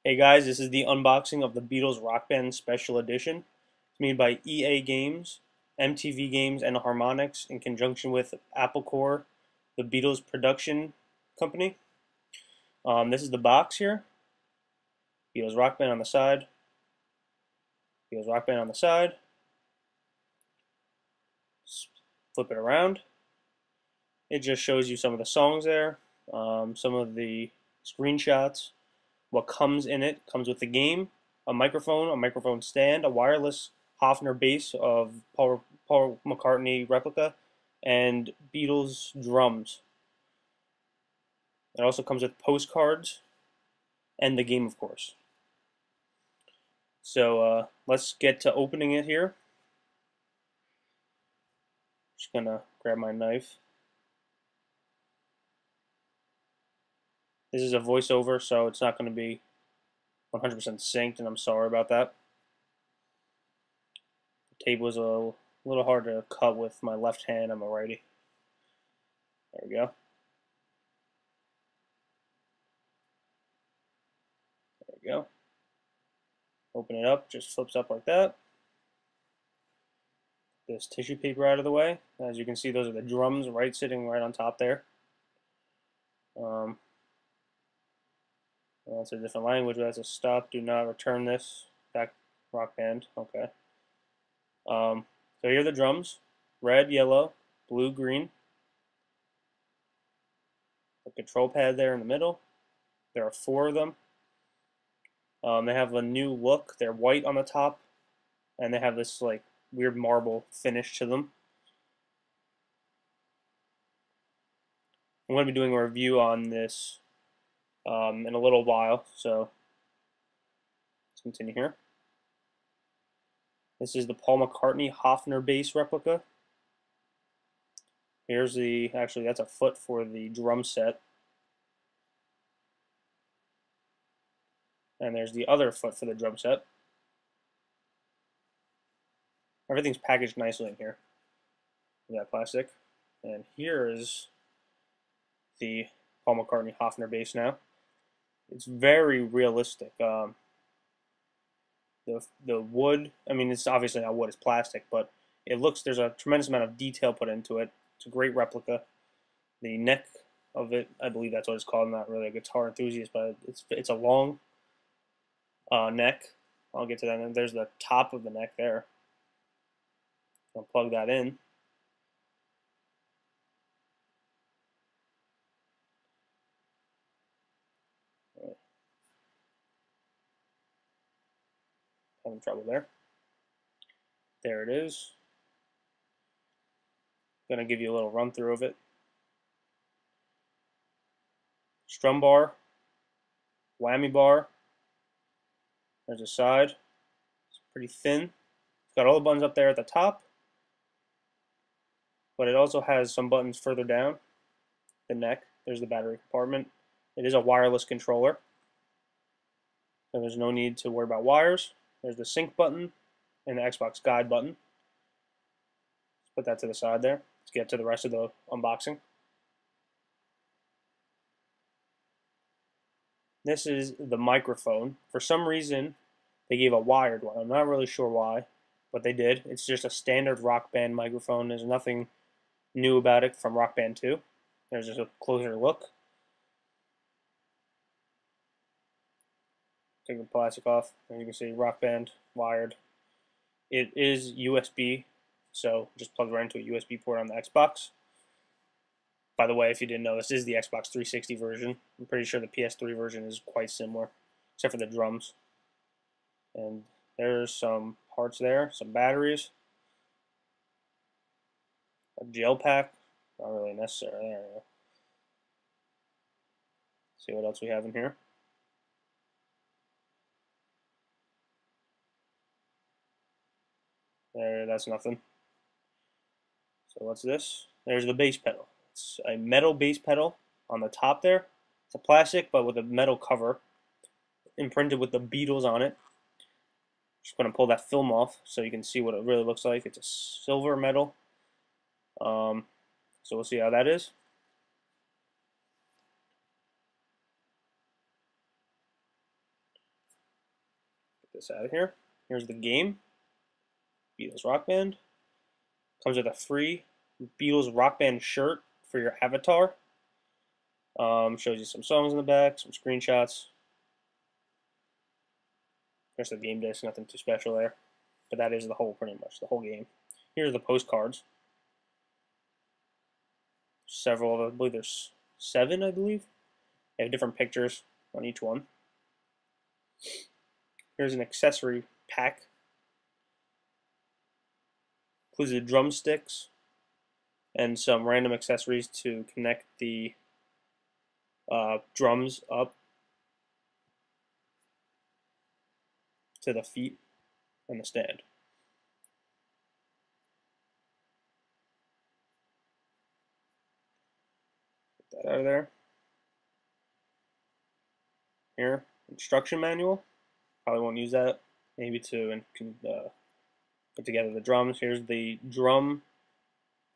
Hey guys, this is the unboxing of the Beatles Rock Band Special Edition. It's made by EA Games, MTV Games, and Harmonix in conjunction with Apple Corps, the Beatles production company. This is the box here. Beatles Rock Band on the side. Beatles Rock Band on the side. Flip it around. It just shows you some of the songs there, some of the screenshots. What comes in it comes with the game, a microphone stand, a wireless Hofner Bass of Paul McCartney replica, and Beatles drums. It also comes with postcards and the game, of course. So let's get to opening it here. Just gonna grab my knife. This is a voiceover, so it's not going to be 100% synced, and I'm sorry about that. The tape was a little hard to cut with my left hand. I'm a righty. There we go. There we go. Open it up, just flips up like that. This tissue paper out of the way. As you can see, those are the drums sitting right on top there. That's a different language, but that's a stop. Do not return this. Back Rock Band. Okay. So here are the drums. Red, yellow, blue, green. The control pad there in the middle. There are 4 of them. They have a new look. They're white on the top, and they have this like weird marble finish to them. I'm going to be doing a review on this in a little while, so let's continue here. This is the Paul McCartney Hofner Bass replica. Here's actually that's a foot for the drum set. And there's the other foot for the drum set. Everything's packaged nicely in here. We got plastic. And here is the Paul McCartney Hofner bass now. It's very realistic. The wood, I mean, it's obviously not wood, it's plastic, but there's a tremendous amount of detail put into it. It's a great replica. The neck of it, I believe that's what it's called. I'm not really a guitar enthusiast, but it's a long neck. I'll get to that. And there's the top of the neck there. I'll plug that in. Having trouble there. There it is. Gonna give you a little run through of it. Strum bar, whammy bar. There's a side. It's pretty thin. It's got all the buttons up there at the top, but it also has some buttons further down the neck. There's the battery compartment. It is a wireless controller, so there's no need to worry about wires. There's the sync button and the Xbox guide button. Let's put that to the side there. Let's get to the rest of the unboxing. This is the microphone. For some reason, they gave a wired one. I'm not really sure why, but they did. It's just a standard Rock Band microphone. There's nothing new about it from Rock Band 2. There's just a closer look. Take the plastic off, and you can see Rock Band wired. It is USB, so just plug right into a USB port on the Xbox. By the way, if you didn't know, this is the Xbox 360 version. I'm pretty sure the PS3 version is quite similar, except for the drums. And there's some parts there, some batteries, a gel pack, not really necessary. There we go. See what else we have in here. There, that's nothing. So what's this? There's the bass pedal. It's a metal bass pedal on the top there. It's a plastic, but with a metal cover, imprinted with the Beatles on it. Just going to pull that film off so you can see what it really looks like. It's a silver metal. So we'll see how that is. this out of here. Here's the game, Beatles Rock Band. Comes with a free Beatles Rock Band shirt for your avatar. Shows you some songs in the back, some screenshots. There's the game disc, nothing too special there. But that is the whole, pretty much, the whole game. Here's the postcards. Several of them, I believe there's 7, I believe. They have different pictures on each one. Here's an accessory pack. Includes the drumsticks and some random accessories to connect the drums up to the feet and the stand. Get that out of there. Here, instruction manual. Probably won't use that. Maybe to put together the drums. Here's the drum,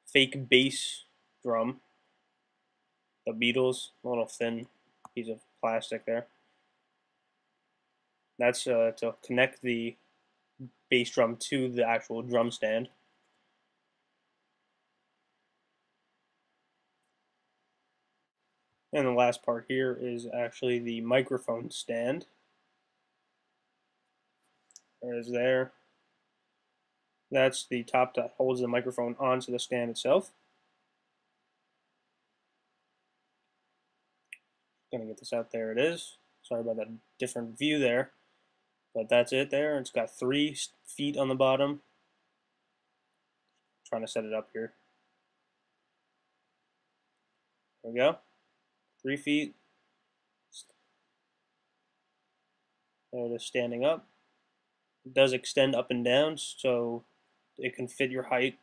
fake bass drum. The Beatles, a little thin piece of plastic there. That's to connect the bass drum to the actual drum stand. And the last part here is actually the microphone stand. There it is there. That's the top that holds the microphone onto the stand itself. Gonna get this out. There it is. Sorry about that different view there, but that's it there. It's got 3 feet on the bottom. Trying to set it up here. There we go. 3 feet. There it is standing up. It does extend up and down, so it can fit your height.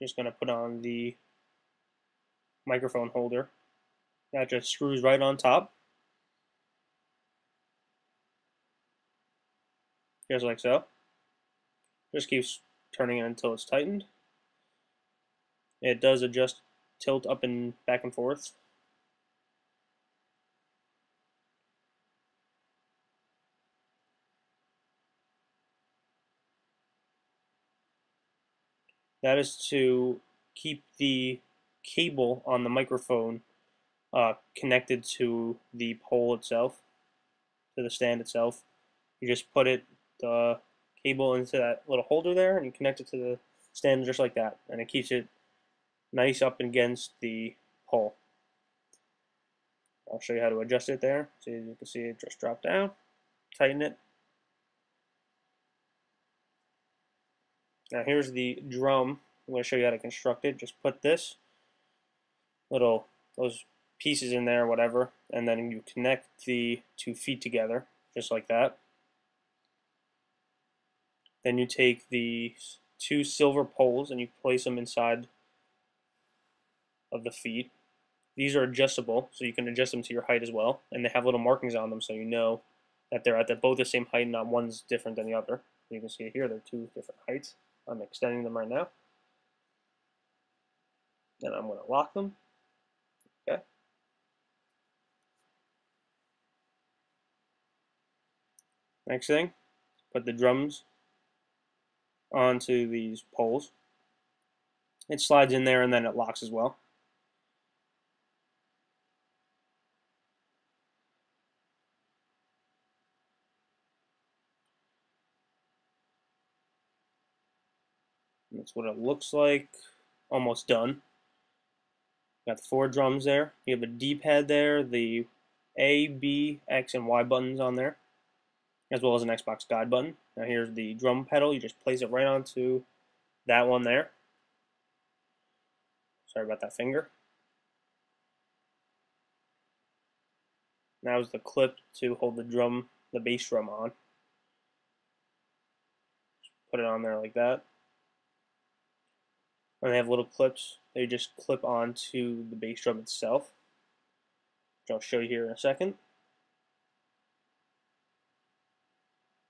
Just going to put on the microphone holder. That just screws right on top. Just like so. Just keeps turning it until it's tightened. It does adjust tilt up and back and forth. That is to keep the cable on the microphone connected to the pole itself, to the stand itself. You just put the cable into that little holder there, and you connect it to the stand just like that, and it keeps it nice up against the pole. I'll show you how to adjust it there. So you can see it just drop down, tighten it. Now here's the drum. I'm going to show you how to construct it. Just put those pieces in there, whatever, and then you connect the 2 feet together, just like that. Then you take the 2 silver poles and you place them inside of the feet. These are adjustable, so you can adjust them to your height as well, and they have little markings on them so you know that they're at both the same height and not one's different than the other. You can see here they're 2 different heights. I'm extending them right now. Then I'm going to lock them. Okay. Next thing, put the drums onto these poles. It slides in there and then it locks as well. And that's what it looks like. Almost done. Got the 4 drums there. You have a D-pad there, the A, B, X, and Y buttons on there, as well as an Xbox guide button. Now here's the drum pedal. You just place it right onto that one there. Sorry about that finger. Now is the clip to hold the bass drum on. Put it on there like that. And they have little clips that you just clip onto the bass drum itself, which I'll show you here in a second.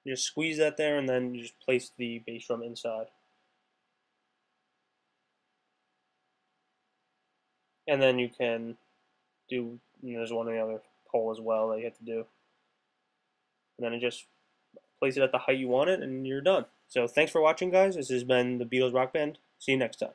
You just squeeze that there and then you just place the bass drum inside. And then you can do, and there's one other hole as well that you have to do. And then it just place it at the height you want it, and you're done. So thanks for watching, guys. This has been the Beatles Rock Band. See you next time.